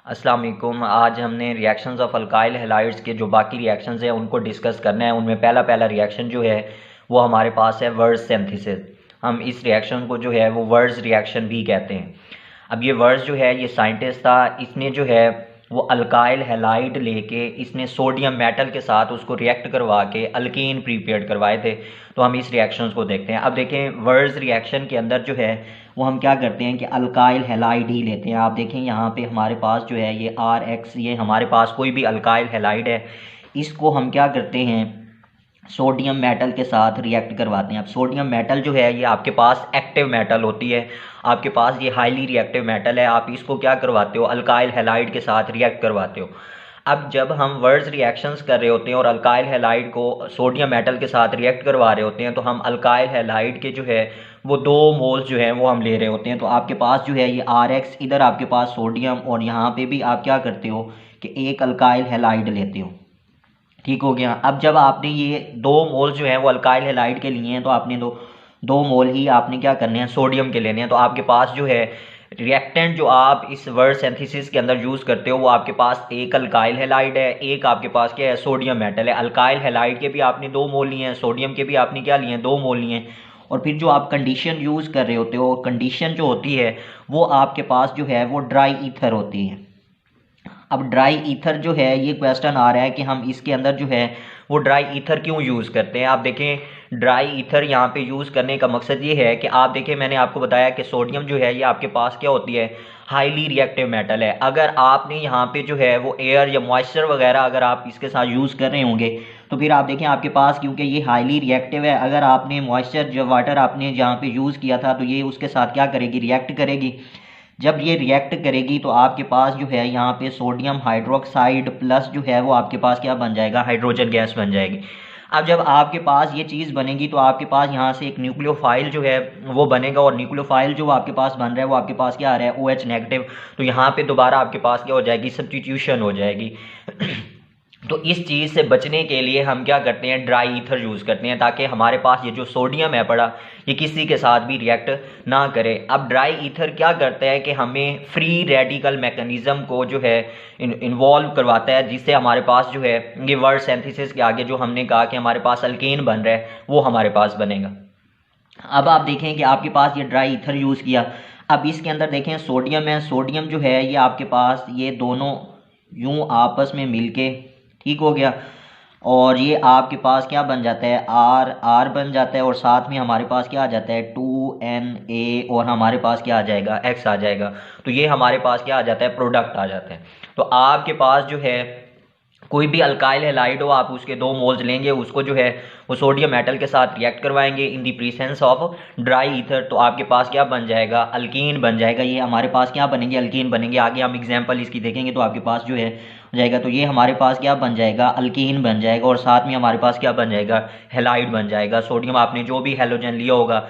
अस्सलाम वालेकुम। आज हमने रिएक्शंस ऑफ अल्काइल हैलाइड्स के जो बाकी रिएक्शंस हैं उनको डिस्कस करना है। उनमें पहला रिएक्शन जो है वो हमारे पास है वर्ड्स सिंथेसिस। हम इस रिएक्शन को जो है वो वर्ड्स रिएक्शन भी कहते हैं। अब ये वर्ड्स जो है ये साइंटिस्ट था, इसने जो है वो अल्काइल हैलाइड लेके इसने सोडियम मेटल के साथ उसको रिएक्ट करवा के अल्कीन प्रिपेयर करवाए थे। तो हम इस रिएक्शन को देखते हैं। अब देखें वर्ड्स रिएक्शन के अंदर जो है वो हम क्या करते हैं कि अल्काइल हैलाइड ही लेते हैं। आप देखें यहाँ पे हमारे पास जो है ये RX, ये हमारे पास कोई भी अल्काइल हैलाइड है, इसको हम क्या करते हैं सोडियम मेटल के साथ रिएक्ट करवाते हैं। अब सोडियम मेटल जो है ये आपके पास एक्टिव मेटल होती है, आपके पास ये हाईली रिएक्टिव मेटल है। आप इसको क्या करवाते हो अल्काइल हैलाइड के साथ रिएक्ट करवाते हो। अब जब हम वर्ड्स रिएक्शंस कर रहे होते हैं और अल्काइल हैलाइड को सोडियम मेटल के साथ रिएक्ट करवा रहे होते हैं तो हम अल्काइल हैलाइड के जो है वो 2 मोल्स जो है वो हम ले रहे होते हैं। तो आपके पास जो है ये RX, इधर आपके पास सोडियम, और यहाँ पे भी आप क्या करते हो कि एक अल्काइल हैलाइड लेते हो। ठीक हो गया। अब जब आपने ये 2 मोल जो है वो अल्काइल हैलाइड के लिए हैं तो आपने दो मोल ही आपने क्या करने हैं सोडियम के लेने हैं। तो आपके पास जो है रिएक्टेंट जो आप इस वर्ड सिंथेसिस के अंदर यूज़ करते हो वो आपके पास एक अल्काइल हैलाइड है, एक आपके पास क्या है सोडियम मेटल है। अल्काइल हैलाइड के भी आपने 2 मोल लिए हैं, सोडियम के भी आपने क्या लिए हैं 2 मोल लिए हैं। और फिर जो आप कंडीशन यूज़ कर रहे होते हो, कंडीशन जो होती है वो आपके पास जो है वो ड्राई ईथर होती है। अब ड्राई ईथर जो है ये क्वेश्चन आ रहा है कि हम इसके अंदर जो है वो ड्राई ईथर क्यों यूज़ करते हैं। आप देखें ड्राई ईथर यहाँ पे यूज़ करने का मकसद ये है कि आप देखें मैंने आपको बताया कि सोडियम जो है ये आपके पास क्या होती है हाईली रिएक्टिव मेटल है। अगर आपने यहाँ पे जो है वो एयर या मॉइस्चर वगैरह अगर आप इसके साथ यूज़ कर रहे होंगे तो फिर आप देखें आपके पास, क्योंकि ये हाईली रिएक्टिव है, अगर आपने मॉइस्चर जो वाटर आपने जहाँ पे यूज़ किया था तो ये उसके साथ क्या करेगी रिएक्ट करेगी। जब ये रिएक्ट करेगी तो आपके पास जो है यहाँ पे सोडियम हाइड्रोक्साइड प्लस जो है वो आपके पास क्या बन जाएगा हाइड्रोजन गैस बन जाएगी। अब जब आपके पास ये चीज़ बनेगी तो आपके पास यहाँ से एक न्यूक्लियोफाइल जो है वो बनेगा, और न्यूक्लियोफाइल जो आपके पास बन रहा है वो आपके पास क्या आ रहा है OH नेगेटिव। तो यहाँ पे दोबारा आपके पास क्या हो जाएगी सब्स्टिट्यूशन हो जाएगी। तो इस चीज़ से बचने के लिए हम क्या करते हैं ड्राई ईथर यूज़ करते हैं ताकि हमारे पास ये जो सोडियम है पड़ा ये किसी के साथ भी रिएक्ट ना करे। अब ड्राई ईथर क्या करता है कि हमें फ्री रेडिकल मैकेनिज्म को जो है इन्वॉल्व करवाता है, जिससे हमारे पास जो है ये वर्ड सिंथेसिस के आगे जो हमने कहा कि हमारे पास अल्केन बन रहा है वो हमारे पास बनेगा। अब आप देखें कि आपके पास ये ड्राई ईथर यूज़ किया। अब इसके अंदर देखें सोडियम है, सोडियम जो है ये आपके पास ये दोनों यूं आपस में मिलके ठीक हो गया, और ये आपके पास क्या बन जाता है R बन जाता है, और साथ में हमारे पास क्या आ जाता है 2Na, और हमारे पास क्या आ जाएगा X आ जाएगा। तो ये हमारे पास क्या आ जाता है प्रोडक्ट आ जाता है। तो आपके पास जो है कोई भी अल्काइल हैलाइड हो आप उसके 2 मोल्स लेंगे, उसको जो है वो सोडियम मेटल के साथ रिएक्ट करवाएंगे in the presence of dry ether, तो आपके पास क्या बन जाएगा अल्कीन बन जाएगा। ये हमारे पास क्या बनेंगे अल्कीन बनेंगे। आगे हम एग्जांपल इसकी देखेंगे तो आपके पास जो है हो जाएगा। तो ये हमारे पास क्या बन जाएगा अल्कीन बन जाएगा, और साथ में हमारे पास क्या बन जाएगा हैलाइड बन जाएगा। सोडियम आपने जो भी हैलोजन लिया होगा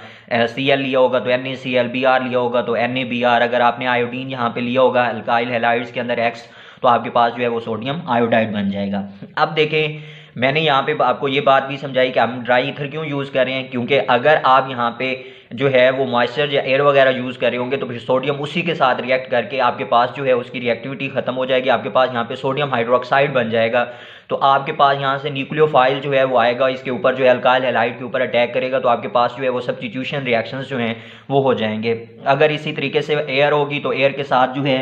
Cl लिया होगा तो NaCl, Br लिया होगा तो NaBr, अगर आपने आयोडीन यहाँ पे लिया होगा अल्काइल हैलाइड्स के अंदर X, तो आपके पास जो है वो सोडियम आयोडाइड बन जाएगा। अब देखें मैंने यहाँ पे आपको ये बात भी समझाई कि हम ड्राई ईथर क्यों यूज़ कर रहे हैं, क्योंकि अगर आप यहाँ पे जो है वो मॉइस्चर या एयर वगैरह यूज़ कर रहे होंगे तो फिर सोडियम उसी के साथ रिएक्ट करके आपके पास जो है उसकी रिएक्टिविटी ख़त्म हो जाएगी। आपके पास यहाँ पे सोडियम हाइड्रोक्साइड बन जाएगा। तो आपके पास यहाँ से न्यूक्लियोफाइल जो है वो आएगा, इसके ऊपर जो है अल्काइल हैलाइड के ऊपर अटैक करेगा, तो आपके पास जो है वो सब्स्टिट्यूशन रिएक्शंस जो हैं वो हो जाएंगे। अगर इसी तरीके से एयर होगी तो एयर के साथ जो है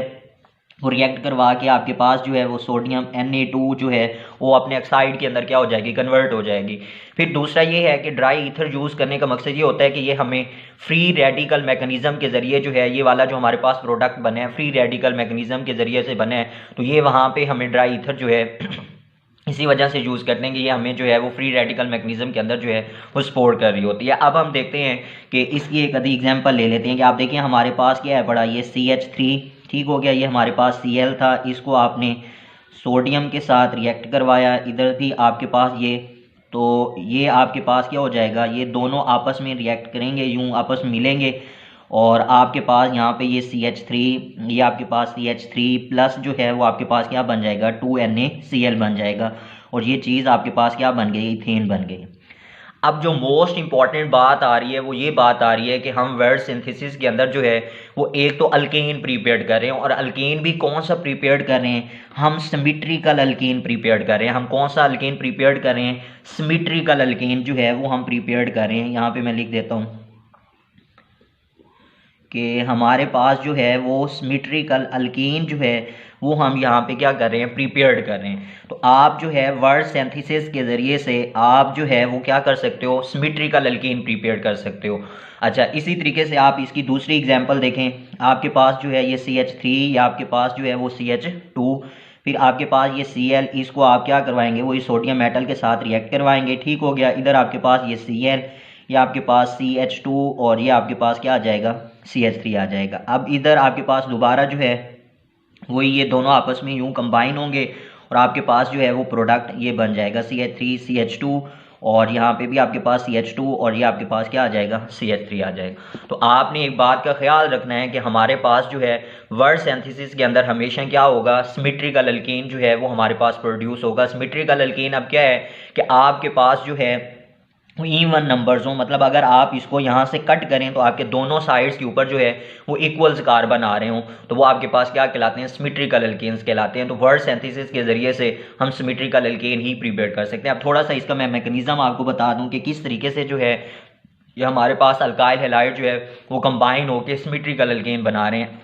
वो रिएक्ट करवा के आपके पास जो है वो सोडियम Na2 जो है वो अपने ऑक्साइड के अंदर क्या हो जाएगी कन्वर्ट हो जाएगी। फिर दूसरा ये है कि ड्राई ईथर यूज़ करने का मकसद ये होता है कि ये हमें फ्री रेडिकल मैकेनिज्म के ज़रिए जो है ये वाला जो हमारे पास प्रोडक्ट बने हैं फ्री रेडिकल मैकेनिज्म के ज़रिए से बने हैं, तो ये वहाँ पे हमें ड्राई ईथर जो है इसी वजह से यूज़ करते हैं कि ये हमें जो है वो फ्री रेडिकल मैकेनिज्म के अंदर जो है वो सपोर्ट कर रही होती है। अब हम देखते हैं कि इसकी एक आधी एग्जांपल ले लेते हैं कि आप देखिए हमारे पास क्या है पड़ा ये CH3 ठीक हो गया, ये हमारे पास Cl था, इसको आपने सोडियम के साथ रिएक्ट करवाया, इधर भी आपके पास ये, तो ये आपके पास क्या हो जाएगा ये दोनों आपस में रिएक्ट करेंगे यूं आपस में मिलेंगे, और आपके पास यहाँ पे ये CH3 ये आपके पास CH3 प्लस जो है वो आपके पास क्या बन जाएगा 2NaCl बन जाएगा, और ये चीज़ आपके पास क्या बन गई इथेन बन गई। अब जो मोस्ट इंपॉर्टेंट बात आ रही है वो ये बात आ रही है कि हम वर्ड सिंथेसिस के अंदर जो है वो एक तो अल्केन प्रिपेयर कर रहे हैं, और अल्केन भी कौन सा प्रिपेयर कर रहे हैं, हम सिमेट्रिकल अल्केन प्रिपेयर कर रहे हैं। हम कौन सा अल्केन प्रिपेयर कर रहे हैं, सिमेट्रिकल अल्केन जो है वो हम प्रिपेयर कर रहे हैं। यहाँ पे मैं लिख देता हूँ कि हमारे पास जो है वो सिमेट्रिकल अल्कीन जो है वो हम यहाँ पे क्या कर रहे हैं, प्रिपेयर्ड कर रहे हैं। तो आप जो है वर्ड सिंथेसिस के ज़रिए से आप जो है वो क्या कर सकते हो, सिमेट्रिकल अल्कीन प्रिपेयर कर सकते हो। अच्छा, इसी तरीके से आप इसकी दूसरी एग्जांपल देखें। आपके पास जो है ये CH3 या आपके पास जो है वो CH2, फिर आपके पास ये Cl, इसको आप क्या करवाएंगे, वो इस सोडियम मेटल के साथ रिएक्ट करवाएंगे। ठीक हो गया। इधर आपके पास ये Cl, ये आपके पास CH2 और ये आपके पास क्या आ जाएगा, CH3 आ जाएगा। अब इधर आपके पास दोबारा जो है वही ये दोनों आपस में यूं कंबाइन होंगे और आपके पास जो है वो प्रोडक्ट ये बन जाएगा CH3 CH2, और यहाँ पे भी आपके पास CH2 और ये आपके पास क्या आ जाएगा, CH3 आ जाएगा। तो आपने एक बात का ख्याल रखना है कि हमारे पास जो है वर्ड सिंथेसिस के अंदर हमेशा क्या होगा, सिमेट्रिकल अल्कीन जो है वो हमारे पास प्रोड्यूस होगा। सिमेट्रिकल अल्कीन अब क्या है कि आपके पास जो है इवन नंबर्स हो, मतलब अगर आप इसको यहाँ से कट करें तो आपके दोनों साइड्स के ऊपर जो है वो इक्वल्स कार्बन आ रहे हों, तो वो आपके पास क्या कहलाते हैं, सिमेट्रिकल अल्केन्स कहलाते हैं। तो वर्ड सिंथेसिस के जरिए से हम सिमेट्रिकल अल्केन ही प्रिपेयर कर सकते हैं। अब थोड़ा सा इसका मैं मैकेनिज्म आपको बता दूं कि किस तरीके से जो है ये हमारे पास अल्काइल हैलाइड जो है वो कंबाइन होकर सिमेट्रिकल अल्केन बना रहे हैं।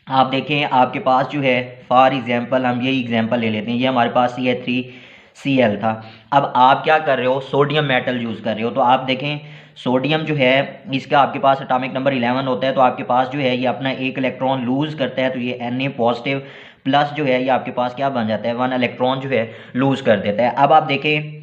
आप देखें आपके पास जो है फॉर एग्जांपल हम यही एग्जांपल ले लेते हैं, ये हमारे पास CH3Cl था। अब आप क्या कर रहे हो, सोडियम मेटल यूज़ कर रहे हो। तो आप देखें सोडियम जो है इसका आपके पास एटॉमिक नंबर 11 होता है, तो आपके पास जो है ये अपना एक इलेक्ट्रॉन लूज़ करता है, तो ये Na पॉजिटिव प्लस जो है ये आपके पास क्या बन जाता है, 1 इलेक्ट्रॉन जो है लूज़ कर देता है। अब आप देखें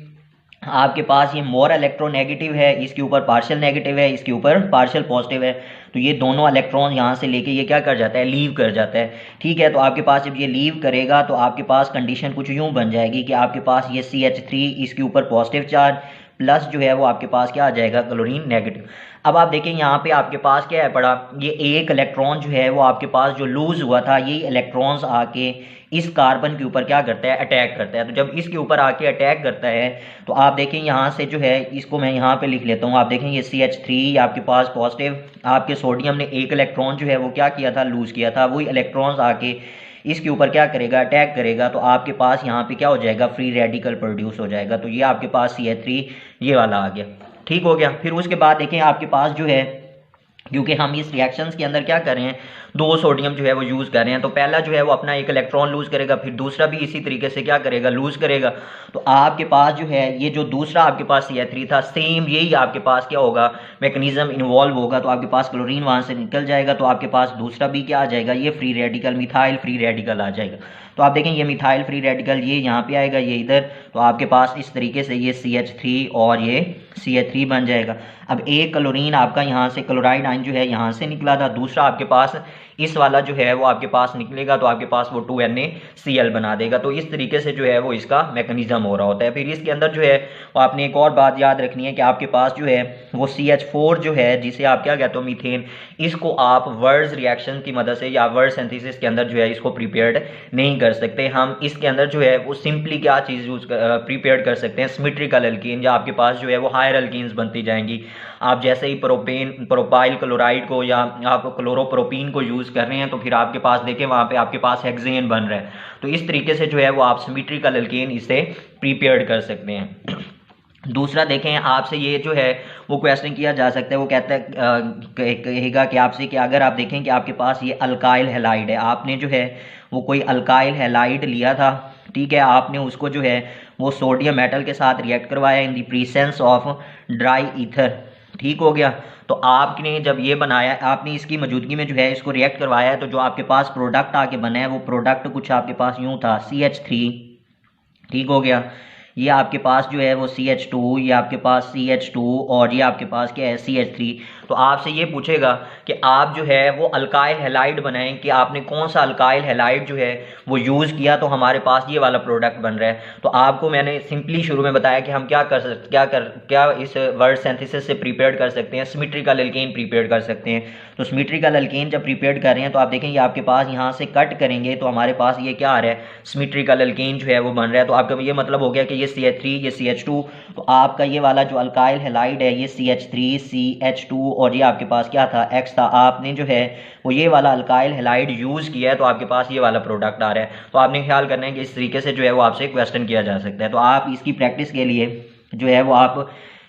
आपके पास ये मोर इलेक्ट्रोनेगेटिव है, इसके ऊपर पार्शियल नेगेटिव है, इसके ऊपर पार्शियल पॉजिटिव है, तो ये दोनों इलेक्ट्रॉन यहाँ से लेके ये क्या कर जाता है, लीव कर जाता है। ठीक है, तो आपके पास जब ये लीव करेगा तो आपके पास कंडीशन कुछ यूँ बन जाएगी कि आपके पास ये CH3 इसके ऊपर पॉजिटिव चार्ज प्लस जो है वो आपके पास क्या आ जाएगा, क्लोरीन नेगेटिव। अब आप देखें यहाँ पे आपके पास क्या है पड़ा, ये एक इलेक्ट्रॉन जो है वो आपके पास जो लूज हुआ था, ये इलेक्ट्रॉन्स आके इस कार्बन के ऊपर क्या करता है, अटैक करता है। तो जब इसके ऊपर आके अटैक करता है तो आप देखें यहाँ से जो है इसको मैं यहाँ पे लिख लेता हूँ। आप देखें ये CH3 आपके पास पॉजिटिव, आपके सोडियम ने एक इलेक्ट्रॉन जो है वो क्या किया था, लूज किया था, वही इलेक्ट्रॉन्स आके इसके ऊपर क्या करेगा, अटैक करेगा, तो आपके पास यहाँ पे क्या हो जाएगा, फ्री रेडिकल प्रोड्यूस हो जाएगा। तो ये आपके पास CH3 ये वाला आ गया। ठीक हो गया। फिर उसके बाद देखें आपके पास जो है, क्योंकि हम इस रिएक्शंस के अंदर क्या कर रहे हैं, 2 सोडियम जो है वो यूज़ कर रहे हैं, तो पहला जो है वो अपना एक इलेक्ट्रॉन लूज़ करेगा, फिर दूसरा भी इसी तरीके से क्या करेगा, लूज़ करेगा। तो आपके पास जो है ये जो दूसरा आपके पास CH3 था, सेम यही आपके पास क्या होगा, मैकेनिज्म इन्वॉल्व होगा। तो आपके पास क्लोरीन वहाँ से निकल जाएगा, तो आपके पास दूसरा भी क्या आ जाएगा, ये free radical, methyl free radical आ जाएगा। तो आप देखें ये मिथाइल फ्री रेडिकल ये यहाँ पे आएगा, ये इधर, तो आपके पास इस तरीके से ये CH3 और ये CH3 बन जाएगा। अब एक क्लोरीन आपका यहाँ से क्लोराइड आयन जो है यहाँ से निकला था, दूसरा आपके पास इस वाला जो है वो आपके पास निकलेगा, तो आपके पास वो 2NaCl बना देगा। तो इस तरीके से जो है वो इसका मैकेनिज्म हो रहा होता है। फिर इसके अंदर जो है वो आपने एक और बात याद रखनी है कि आपके पास जो है वो CH4 जो है, जिसे आप क्या कहते हो, मीथेन, इसको आप वर्ड्स रिएक्शन की मदद से या वर्ड सिंथेसिस के अंदर जो है इसको प्रिपेयर्ड नहीं कर सकते। हम इसके अंदर जो है वो सिंपली क्या चीज़ यूज प्रिपेयर्ड कर सकते हैं, सिमेट्रिकल अल्कीन, या आपके पास जो है वो हायर अल्कीन्स बनती जाएंगी। आप जैसे ही प्रोपाइल क्लोराइड को या आप क्लोरोप्रोपीन को यूज़ कर रहे हैं, तो फिर आपके पास देखें वहाँ पे आपके पास हेक्सेन बन रहा है। तो इस तरीके से जो है वो आप सिमेट्रिकल अल्केन इसे प्रिपेयर्ड कर सकते हैं। दूसरा देखें आपसे ये जो है वो क्वेश्चन किया जा सकता है, वो कहता है कहेगा कि आपसे कि अगर आप देखें कि आपके पास ये अल्काइल हैलाइड है, आपने जो है वो कोई अल्काइल हैलाइड लिया था, ठीक है, आपने उसको जो है वो सोडियम मेटल के साथ रिएक्ट करवाया in the presence of dry ether. ठीक हो गया। तो आपने जब ये बनाया, आपने इसकी मौजूदगी में जो है इसको रिएक्ट करवाया है, तो जो आपके पास प्रोडक्ट आके बना है वो प्रोडक्ट कुछ आपके पास यूं था, CH3। ठीक हो गया। ये आपके पास जो है वो CH2, ये आपके पास CH2 और ये आपके पास क्या है, CH3। तो आपसे ये पूछेगा कि आप जो है वो अल्काइल हैलाइड बनाएं कि आपने कौन सा अल्काइल हैलाइड जो है वो यूज़ किया, तो हमारे पास ये वाला प्रोडक्ट बन रहा है। तो आपको मैंने सिंपली शुरू में बताया कि हम क्या इस वर्ड सिंथेसिस से प्रिपेयर कर सकते हैं, सिमेट्रिकल एल्केन प्रिपेयर कर सकते हैं। तो सिमेट्रिकल एल्केन जब प्रिपेयर कर रहे हैं तो आप देखेंगे आपके पास यहाँ से कट करेंगे तो हमारे पास ये क्या आ रहा है, सिमेट्रिकल एल्केन जो है वो बन रहा है। तो आपका ये मतलब हो गया कि ये CH3 ये CH2, तो आपका ये वाला जो अल्काइल हैलाइड है ये CH3 CH2 और ये आपके पास क्या था, X था। आपने जो है वो ये वाला अल्काइल हैलाइड यूज़ किया है तो आपके पास ये वाला प्रोडक्ट आ रहा है। तो आपने ख्याल करना है कि इस तरीके से जो है वो आपसे क्वेश्चन किया जा सकता है। तो आप इसकी प्रैक्टिस के लिए जो है वो आप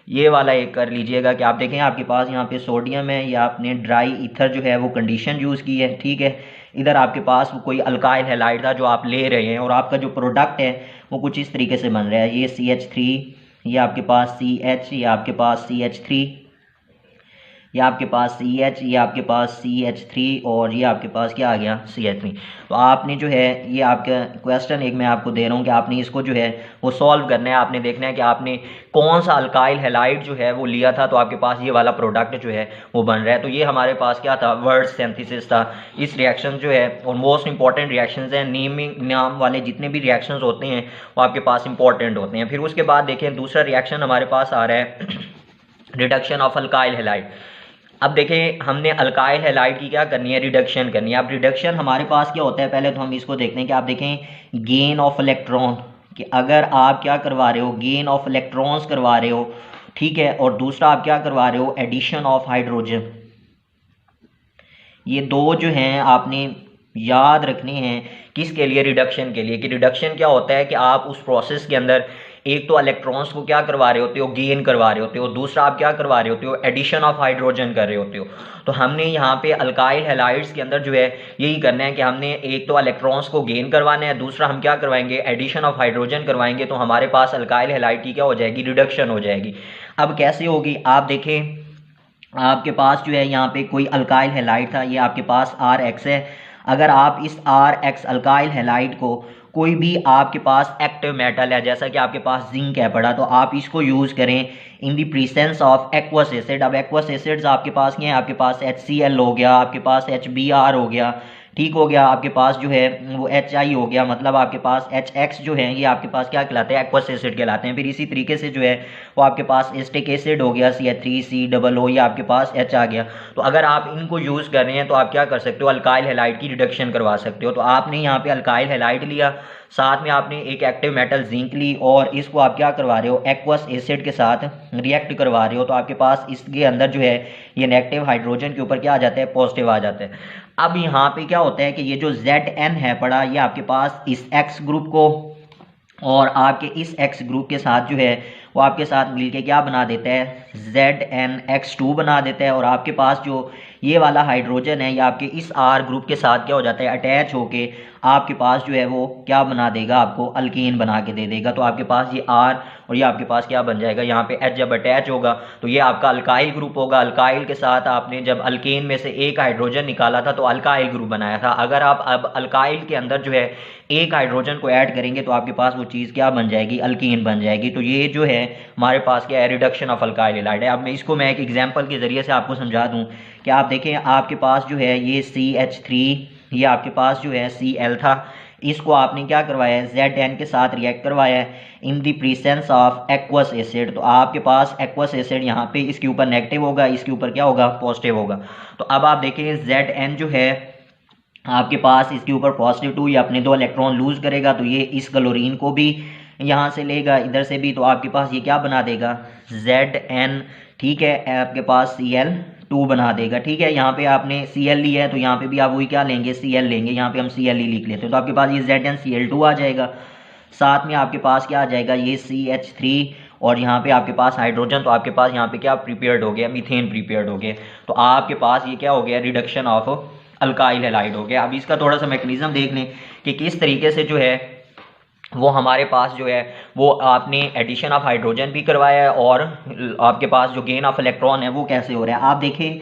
ये वाला एक कर लीजिएगा कि आप देखें आपके पास यहाँ पे सोडियम है या आपने ड्राई ईथर जो है वो कंडीशन यूज़ की है, ठीक है। इधर आपके पास कोई अल्काइल हैलाइड था जो आप ले रहे हैं और आपका जो प्रोडक्ट है वो कुछ इस तरीके से बन रहा है, ये CH3, ये आपके पास CH, ये आपके पास CH3, ये आपके पास CH, ये आपके पास CH3 और ये आपके पास क्या आ गया, CH3। तो आपने जो है ये आपका क्वेश्चन एक मैं आपको दे रहा हूँ कि आपने इसको जो है वो सॉल्व करना है। आपने देखना है कि आपने कौन सा अल्काइल हैलाइड जो है वो लिया था तो आपके पास ये वाला प्रोडक्ट जो है वो बन रहा है। तो ये हमारे पास क्या था, वर्ड सिंथेसिस था। इस रिएक्शन जो है और मोस्ट इंपॉर्टेंट रिएक्शंस हैं, नाम वाले जितने भी रिएक्शंस होते हैं वो आपके पास इंपॉर्टेंट होते हैं। फिर उसके बाद देखें दूसरा रिएक्शन हमारे पास आ रहा है रिडक्शन ऑफ अल्काइल हैलाइड। अब देखें हमने अल्काइल हैलाइड की क्या करनी है, रिडक्शन करनी है। अब रिडक्शन हमारे पास क्या होता है, पहले तो हम इसको देखते हैं कि आप देखें गेन ऑफ इलेक्ट्रॉन, कि अगर आप क्या करवा रहे हो, गेन ऑफ इलेक्ट्रॉन्स करवा रहे हो, ठीक है, और दूसरा आप क्या करवा रहे हो, एडिशन ऑफ हाइड्रोजन। ये दो जो हैं आपने याद रखने हैं किसके लिए, रिडक्शन के लिए। कि रिडक्शन क्या होता है कि आप उस प्रोसेस के अंदर एक तो इलेक्ट्रॉन्स को क्या करवा रहे होते हो, गेन करवा रहे होते हो, दूसरा आप क्या करवा रहे होते हो, एडिशन ऑफ हाइड्रोजन कर रहे होते हो। तो हमने यहाँ पे अल्काइल हैलाइड्स के अंदर जो है यही करना है कि हमने एक तो इलेक्ट्रॉन्स को गेन करवाना है, दूसरा हम क्या करवाएंगे, एडिशन ऑफ हाइड्रोजन करवाएंगे। तो हमारे पास अल्काइल हैलाइड की क्या हो जाएगी, रिडक्शन हो जाएगी। अब कैसे होगी, आप देखें आपके पास जो है यहाँ पे कोई अल्काइल हैलाइड था, ये आपके पास RX है। अगर आप इस RX अल्काइल हैलाइड को कोई भी आपके पास एक्टिव मेटल है, जैसा कि आपके पास जिंक है पड़ा, तो आप इसको यूज़ करें in the presence of aqueous acid. अब एक्वस एसिड्स आपके पास क्या है, आपके पास HCl हो गया, आपके पास HBr हो गया, ठीक हो गया, आपके पास जो है वो HI हो गया, मतलब आपके पास HX जो है ये आपके पास क्या कहलाते हैं, एक्वस एसिड कहलाते हैं। फिर इसी तरीके से जो है वो आपके पास एस्टिक एसिड हो गया, CH3COO, ये आपके पास H आ गया। तो अगर आप इनको यूज़ कर रहे हैं तो आप क्या कर सकते हो, अल्काइल हैलाइड की रिडक्शन करवा सकते हो। तो आपने यहाँ पे अल्काइल हैलाइड लिया, साथ में आपने एक एक्टिव मेटल जिंक ली और इसको आप क्या करवा रहे हो, एक्वस एसिड के साथ रिएक्ट करवा रहे हो। तो आपके पास इसके अंदर जो है ये नेगेटिव हाइड्रोजन के ऊपर क्या आ जाता है, पॉजिटिव आ जाता है। अब यहाँ पे क्या होता है कि ये जो Zn है पड़ा, ये आपके पास इस X ग्रुप को और आपके इस X ग्रुप के साथ जो है वो आपके साथ मिलके क्या बना देता है, ZnX2 बना देता है। और आपके पास जो ये वाला हाइड्रोजन है ये आपके इस R ग्रुप के साथ क्या हो जाता है, अटैच होके आपके पास जो है वो क्या बना देगा, आपको अल्केन बना के दे देगा। तो आपके पास ये R और ये आपके पास क्या बन जाएगा, यहाँ पे H जब अटैच होगा तो ये आपका अल्काइल ग्रुप होगा। अल्काइल के साथ आपने जब अल्केन में से एक हाइड्रोजन निकाला था तो अल्काइल ग्रुप बनाया था। अगर आप अब अल्काइल के अंदर जो है एक हाइड्रोजन को ऐड करेंगे तो आपके पास वो चीज़ क्या बन जाएगी, अल्केन बन जाएगी। तो ये जो है हमारे पास क्या है, रिडक्शन ऑफ अल्काइल हैलाइड है। अब मैं इसको मैं एक एग्जांपल के ज़रिए से आपको समझा दूं कि आप देखें आपके पास जो है ये CH3, ये आपके पास जो है Cl था, इसको आपने क्या करवाया है, Zn के साथ रिएक्ट करवाया है in the presence of aqueous acid. तो आपके पास एक्वस एसिड यहाँ पे इसके ऊपर नेगेटिव होगा, इसके ऊपर क्या होगा, पॉजिटिव होगा। तो अब आप देखें Zn जो है आपके पास इसके ऊपर +2 या अपने 2 इलेक्ट्रॉन लूज करेगा, तो ये इस क्लोरीन को भी यहाँ से लेगा, इधर से भी, तो आपके पास ये क्या बना देगा, Zn, ठीक है, आपके पास Cl2 बना देगा, ठीक है। यहाँ पे आपने Cl लिया है तो यहाँ पे भी आप वही क्या लेंगे, Cl लेंगे, यहाँ पे हम Cl ही लिख लेते हैं। तो आपके पास ये ZnCl2 आ जाएगा, साथ में आपके पास क्या आ जाएगा, ये CH3 और यहाँ पे आपके पास हाइड्रोजन। तो आपके पास यहाँ पे क्या प्रिपेयर्ड हो गया, मीथेन प्रिपेयर्ड हो गया। तो आपके पास ये क्या हो गया, रिडक्शन ऑफ अल्काइल हैलाइड हो गया। अब इसका थोड़ा सा मैकेनिज्म देख लें कि किस तरीके से जो है वो हमारे पास जो है वो आपने एडिशन ऑफ हाइड्रोजन भी करवाया है और आपके पास जो गेन ऑफ इलेक्ट्रॉन है वो कैसे हो रहा है। आप देखें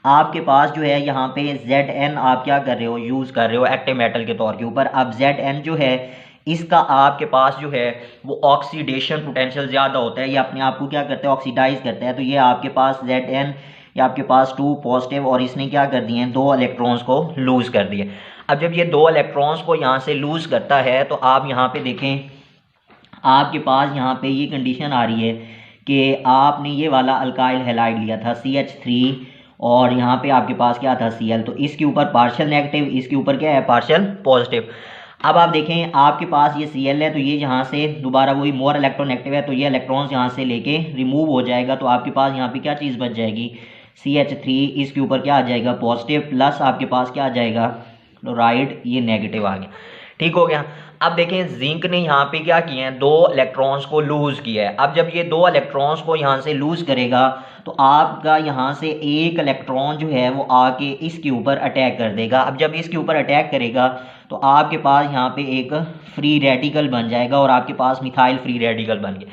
आपके पास जो है यहाँ पे Zn आप क्या कर रहे हो, यूज़ कर रहे हो एक्टिव मेटल के तौर के ऊपर। अब Zn जो है इसका आपके पास जो है वो ऑक्सीडेशन पोटेंशियल ज़्यादा होता है, ये अपने आप को क्या करता है, ऑक्सीडाइज करता है। तो ये आपके पास Zn ये आपके पास 2 पॉजिटिव और इसने क्या कर दिए हैं 2 इलेक्ट्रॉन्स को लूज़ कर दिए। अब जब ये 2 इलेक्ट्रॉन्स को यहाँ से लूज़ करता है तो आप यहाँ पे देखें, आपके पास यहाँ पे ये कंडीशन आ रही है कि आपने ये वाला अल्काइल हैलाइड लिया था CH3 और यहाँ पे आपके पास क्या था Cl, तो इसके ऊपर पार्शियल नेगेटिव, इसके ऊपर क्या है पार्शियल पॉजिटिव। अब आप देखें आपके पास ये Cl है तो ये यहाँ से दोबारा वही मोर इलेक्ट्रोनेगेटिव है तो ये इलेक्ट्रॉन्स यहाँ से लेके रिमूव हो जाएगा, तो आपके पास यहाँ पे क्या चीज़ बच जाएगी CH3, इसके ऊपर क्या आ जाएगा पॉजिटिव, प्लस आपके पास क्या आ जाएगा क्लोराइड, ये नेगेटिव आ गया। ठीक हो गया। अब देखें जिंक ने यहाँ पे क्या किया है 2 इलेक्ट्रॉन्स को लूज किया है। अब जब ये 2 इलेक्ट्रॉन्स को यहाँ से लूज करेगा तो आपका यहाँ से एक इलेक्ट्रॉन जो है वो आके इसके ऊपर अटैक कर देगा। अब जब इसके ऊपर अटैक करेगा तो आपके पास यहाँ पे एक फ्री रेडिकल बन जाएगा और आपके पास मिथाइल फ्री रेडिकल बन गया।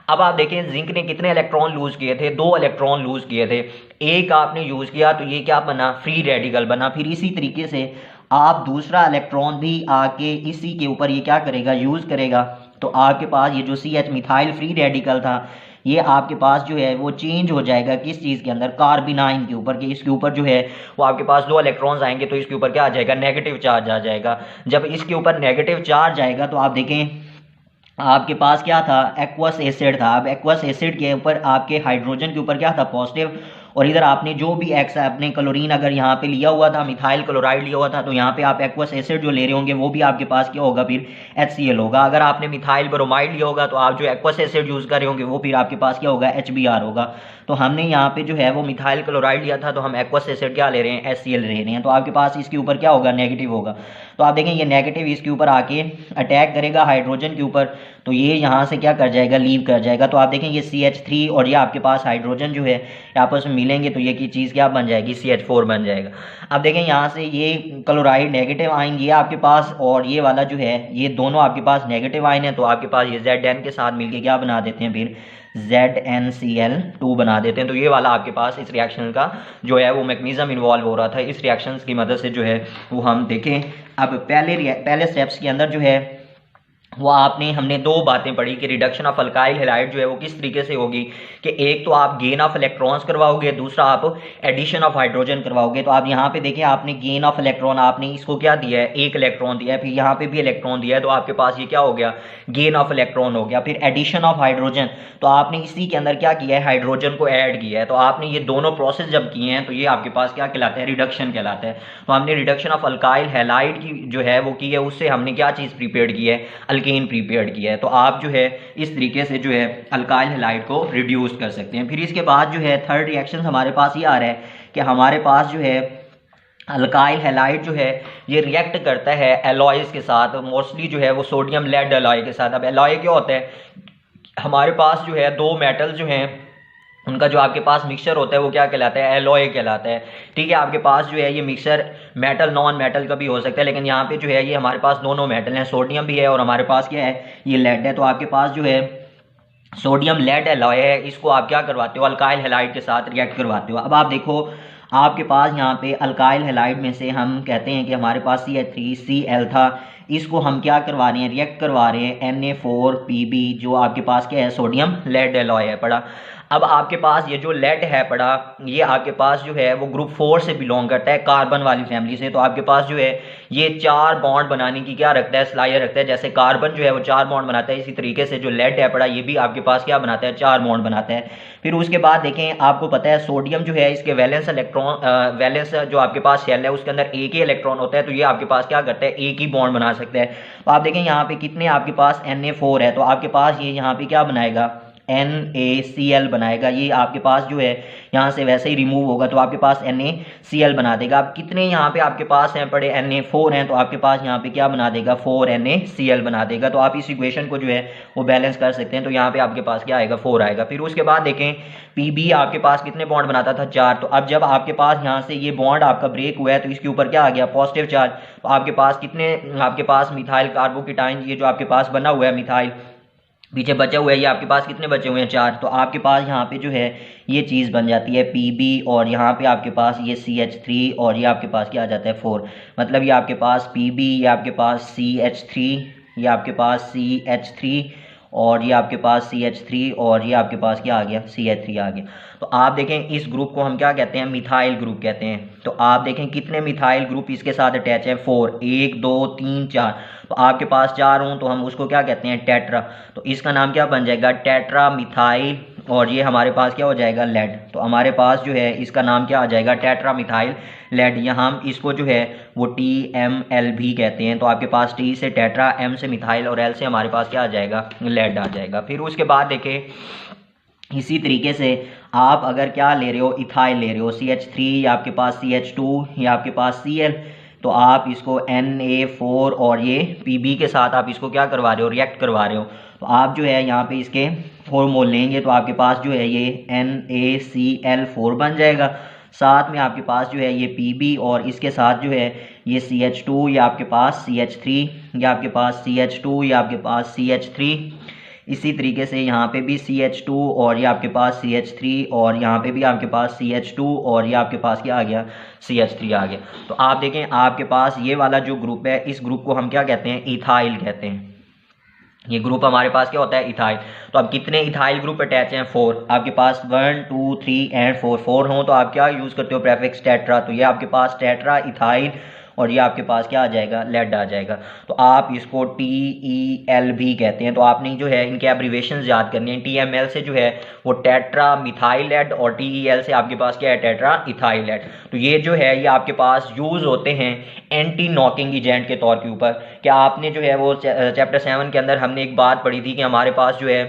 अब आप देखें जिंक ने कितने इलेक्ट्रॉन लूज किए थे 2 इलेक्ट्रॉन लूज किए थे, एक आपने यूज किया तो ये क्या बना फ्री रेडिकल बना। फिर इसी तरीके से आप दूसरा इलेक्ट्रॉन भी आके इसी के ऊपर ये क्या करेगा यूज करेगा, तो आपके पास ये जो CH मिथाइल फ्री रेडिकल था ये आपके पास जो है वो चेंज हो जाएगा किस चीज़ के अंदर कार्बिनाइन के ऊपर, कि इसके ऊपर जो है वो आपके पास 2 इलेक्ट्रॉन्स आएंगे तो इसके ऊपर क्या आ जाएगा नेगेटिव चार्ज आ जाएगा। जब इसके ऊपर नेगेटिव चार्ज आएगा तो आप देखें आपके पास क्या था एक्वस एसिड था। अब एक्वस एसिड के ऊपर आपके हाइड्रोजन के ऊपर क्या था पॉजिटिव, और इधर आपने जो भी एक्स अपने क्लोरीन अगर यहाँ पे लिया हुआ था मिथाइल क्लोराइड लिया हुआ था तो यहाँ पे आप एक्वस एसिड जो ले रहे होंगे वो भी आपके पास क्या होगा फिर HCl होगा। अगर आपने मिथाइल ब्रोमाइड लिया होगा तो आप जो एक्वस एसिड यूज कर रहे होंगे वो फिर आपके पास क्या होगा HBr होगा। तो हमने यहाँ पे जो है वो मिथाइल क्लोराइड लिया था तो हम एक्वस एसिड क्या ले रहे हैं HCl ले रहे हैं, तो आपके पास इसके ऊपर क्या होगा नेगेटिव होगा। तो आप देखें ये नेगेटिव इसके ऊपर आके अटैक करेगा हाइड्रोजन के ऊपर तो ये यहाँ से क्या कर जाएगा लीव कर जाएगा। तो आप देखें ये CH3 और ये आपके पास हाइड्रोजन जो है आपस में मिलेंगे तो ये की चीज़ क्या बन जाएगी CH4 बन जाएगा। अब देखें यहाँ से ये क्लोराइड नेगेटिव आयन ये आपके पास और ये वाला जो है ये दोनों आपके पास नेगेटिव आयन है, तो आपके पास ये ZN के साथ मिलके क्या बना देते हैं फिर ZnCl2 बना देते हैं। तो ये वाला आपके पास इस रिएक्शन का जो है वो मैकेनिज्म इन्वॉल्व हो रहा था। इस रिएक्शन की मदद से जो है वो हम देखें। अब पहले स्टेप्स के अंदर जो है वो हमने 2 बातें पढ़ी कि रिडक्शन ऑफ अल्काइल हैलाइड जो है वो किस तरीके से होगी कि एक तो आप गेन ऑफ इलेक्ट्रॉन्स करवाओगे, दूसरा आप एडिशन ऑफ हाइड्रोजन करवाओगे। तो आप यहाँ पे देखिए आपने गेन ऑफ इलेक्ट्रॉन आपने इसको क्या दिया है 1 इलेक्ट्रॉन दिया है, फिर यहाँ पे भी इलेक्ट्रॉन दिया है तो आपके पास ये क्या हो गया गेन ऑफ इलेक्ट्रॉन हो गया। फिर एडिशन ऑफ हाइड्रोजन तो आपने इसी के अंदर क्या किया है हाइड्रोजन को ऐड किया है। तो आपने ये दोनों प्रोसेस जब किए हैं तो ये आपके पास क्या कहलाता है रिडक्शन कहलाता है। तो हमने रिडक्शन ऑफ अल्काइल हैलाइड की जो है वो की है, उससे हमने क्या चीज़ प्रिपेयर की है अल्केन प्रिपेयर किया है। तो आप जो है इस तरीके से जो है अल्काइल हैलाइड को रिड्यूस कर सकते हैं। फिर इसके बाद जो है थर्ड रिएक्शन हमारे पास ये आ रहा है कि हमारे पास जो है अल्काइल हैलाइड जो है ये रिएक्ट करता है एलॉयज के साथ, मोस्टली जो है वो सोडियम लेड एलॉय के साथ। अब एलॉय क्या होता है हमारे पास जो है 2 मेटल जो हैं उनका जो आपके पास मिक्सचर होता है वो क्या कहलाता है एलॉय कहलाता है। ठीक है, आपके पास जो है ये मिक्सचर मेटल नॉन मेटल का भी हो सकता है, लेकिन यहाँ पे जो है ये हमारे पास दोनों मेटल हैं, सोडियम भी है और हमारे पास क्या है ये लेड है। तो आपके पास जो है सोडियम लेड एलॉय है, इसको आप क्या करवाते हो अल्काइल हैलाइड के साथ रिएक्ट करवाते हो। अब आप देखो आपके पास यहाँ पे अल्काइल हैलाइड में से हम कहते हैं कि हमारे पास CH3Cl था, इसको हम क्या करवा रहे हैं रिएक्ट करवा रहे हैं Na4Pb जो आपके पास क्या है सोडियम लेड एलॉय है पड़ा। अब आपके पास ये जो लेड है पड़ा ये आपके पास जो है वो ग्रुप 4 से बिलोंग करता है कार्बन वाली फैमिली से। तो आपके पास जो है ये 4 बॉन्ड बनाने की क्या रखता है स्लायर रखता है। जैसे कार्बन जो है वो 4 बॉन्ड बनाता है, इसी तरीके से जो लेड है पड़ा ये भी आपके पास क्या बनाता है 4 बॉन्ड बनाता है। फिर उसके बाद देखें आपको पता है सोडियम जो है इसके वैलेंस वैलेंस जो आपके पास शेल है उसके अंदर एक ही इलेक्ट्रॉन होता है, तो ये आपके पास क्या करता है एक ही बॉन्ड बना सकता है। तो आप देखें यहाँ पे कितने आपके पास Na4 है, तो आपके पास ये यहाँ पे क्या बनाएगा NaCl बनाएगा। ये आपके पास जो है यहाँ से वैसे ही रिमूव होगा तो आपके पास NaCl बना देगा। अब कितने यहाँ पे आपके पास हैं पड़े Na4 हैं, तो आपके पास यहाँ पे क्या बना देगा 4 NaCl बना देगा। तो आप इस इक्वेशन को जो है वो बैलेंस कर सकते हैं। तो यहाँ पे आपके पास क्या आएगा 4 आएगा। फिर उसके बाद देखें Pb आपके पास कितने बॉन्ड बनाता था 4, तो अब जब आपके पास यहाँ से ये बॉन्ड आपका ब्रेक हुआ है तो इसके ऊपर क्या आ गया पॉजिटिव चार्ज। तो आपके पास कितने आपके पास मिथाइल कार्बोकेटाइन ये जो आपके पास बना हुआ है मिथाइल पीछे बचा हुआ है ये आपके पास कितने बचे हुए हैं 4, तो आपके पास यहाँ पे जो है ये चीज़ बन जाती है Pb और यहाँ पे आपके पास ये CH3 और ये आपके पास क्या आ जाता है 4। मतलब ये आपके पास Pb, ये आपके पास CH3, ये आपके पास CH3 और ये आपके पास CH3 और ये आपके पास क्या आ गया, CH3 आ गया। तो आप देखें इस ग्रुप को हम क्या कहते हैं, मिथाइल ग्रुप कहते हैं। तो आप देखें कितने मिथाइल ग्रुप इसके साथ अटैच है, 4, 1 2 3 4। तो आपके पास 4 हों तो हम उसको क्या कहते हैं, टेट्रा। तो इसका नाम क्या बन जाएगा, टेट्रा मिथाइल, और ये हमारे पास क्या हो जाएगा, लेड। तो हमारे पास जो है इसका नाम क्या आ जाएगा, टेट्रा मिथाइल लेड। या हम इसको जो है वो TML भी कहते हैं। तो आपके पास T से टेट्रा, M से मिथाइल और L से हमारे पास क्या आ जाएगा, लेड आ जाएगा। फिर उसके बाद देखें इसी तरीके से आप अगर क्या ले रहे हो, इथाइल ले रहे हो, CH3 या आपके पास CH2 या आपके पास Cl, तो आप इसको Na4 और ये Pb के साथ आप इसको क्या करवा रहे हो, रिएक्ट करवा रहे हो। तो आप जो है यहाँ पे इसके फॉर्मूल लेंगे तो आपके पास जो है ये NaCl4 बन जाएगा। साथ में आपके पास जो है ये Pb और इसके साथ जो है ये CH2 या आपके पास CH3 या आपके पास CH2 या आपके पास CH3। इसी तरीके से यहाँ पे भी CH2 और ये आपके पास CH3 और यहाँ पे भी आपके पास CH2 और ये आपके पास क्या आ गया, CH3 आ गया। तो आप देखें आपके पास ये वाला जो ग्रुप है, इस ग्रुप को हम क्या कहते हैं, इथाइल कहते हैं। ये ग्रुप हमारे पास क्या होता है, इथाइल। तो अब कितने इथाइल ग्रुप अटैच हैं, 4। आपके पास 1 2 3 एंड 4 हों तो आप क्या यूज़ करते हो, प्रेफिक्स टेट्रा। तो ये आपके पास टेट्रा इथाइल और ये आपके पास क्या आ जाएगा, लेड आ जाएगा। तो आप इसको TEL भी कहते हैं। तो आपने जो है इनके एब्रीवेशन याद करनी है। TML से जो है वो टेट्रा मिथाइल लेड और TEL से आपके पास क्या है, टेट्रा इथाइल लेड। तो ये जो है ये आपके पास यूज़ होते हैं एंटी नॉकिंग एजेंट के तौर के ऊपर। क्या आपने जो है वो चैप्टर 7 के अंदर हमने एक बात पढ़ी थी कि हमारे पास जो है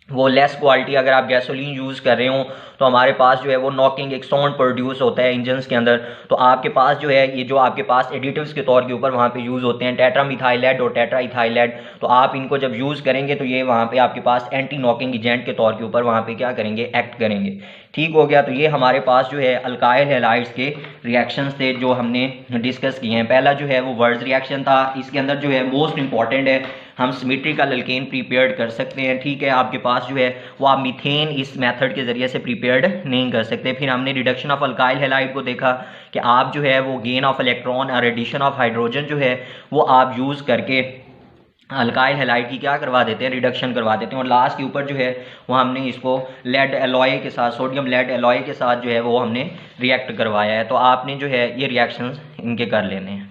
वो लेस क्वालिटी, अगर आप गैसोलीन यूज़ कर रहे हो तो हमारे पास जो है वो नॉकिंग एक साउंड प्रोड्यूस होता है इंजन्स के अंदर। तो आपके पास जो है ये जो आपके पास एडिटिव्स के तौर के ऊपर वहाँ पे यूज़ होते हैं टेट्रा मिथाइलेट और टेट्रा इथाइलेट। तो आप इनको जब यूज़ करेंगे तो ये वहाँ पे आपके पास एंटी नॉकिंग एजेंट के तौर के ऊपर वहाँ पे क्या करेंगे, एक्ट करेंगे। ठीक हो गया। तो ये हमारे पास जो है अल्काइल हैलाइड्स के रिएक्शंस थे जो हमने डिस्कस किए हैं। पहला जो है वो वर्ड्स रिएक्शन था। इसके अंदर जो है मोस्ट इंपॉर्टेंट है, हम सिमेट्रिकल अल्केन प्रिपेयर्ड कर सकते हैं। ठीक है, आपके पास जो है वो आप मीथेन इस मेथड के जरिए से प्रिपेयर्ड नहीं कर सकते। फिर हमने रिडक्शन ऑफ अल्काइल हैलाइड को देखा कि आप जो है वो गेन ऑफ इलेक्ट्रॉन और एडिशन ऑफ हाइड्रोजन जो है वो आप यूज़ करके अल्काइल हैलाइड की क्या करवा देते हैं, रिडक्शन करवा देते हैं। और लास्ट के ऊपर जो है वो हमने इसको लेड एलॉय के साथ, सोडियम लेड एलॉय के साथ जो है वो हमने रिएक्ट करवाया है। तो आपने जो है ये रिएक्शंस इनके कर लेने हैं।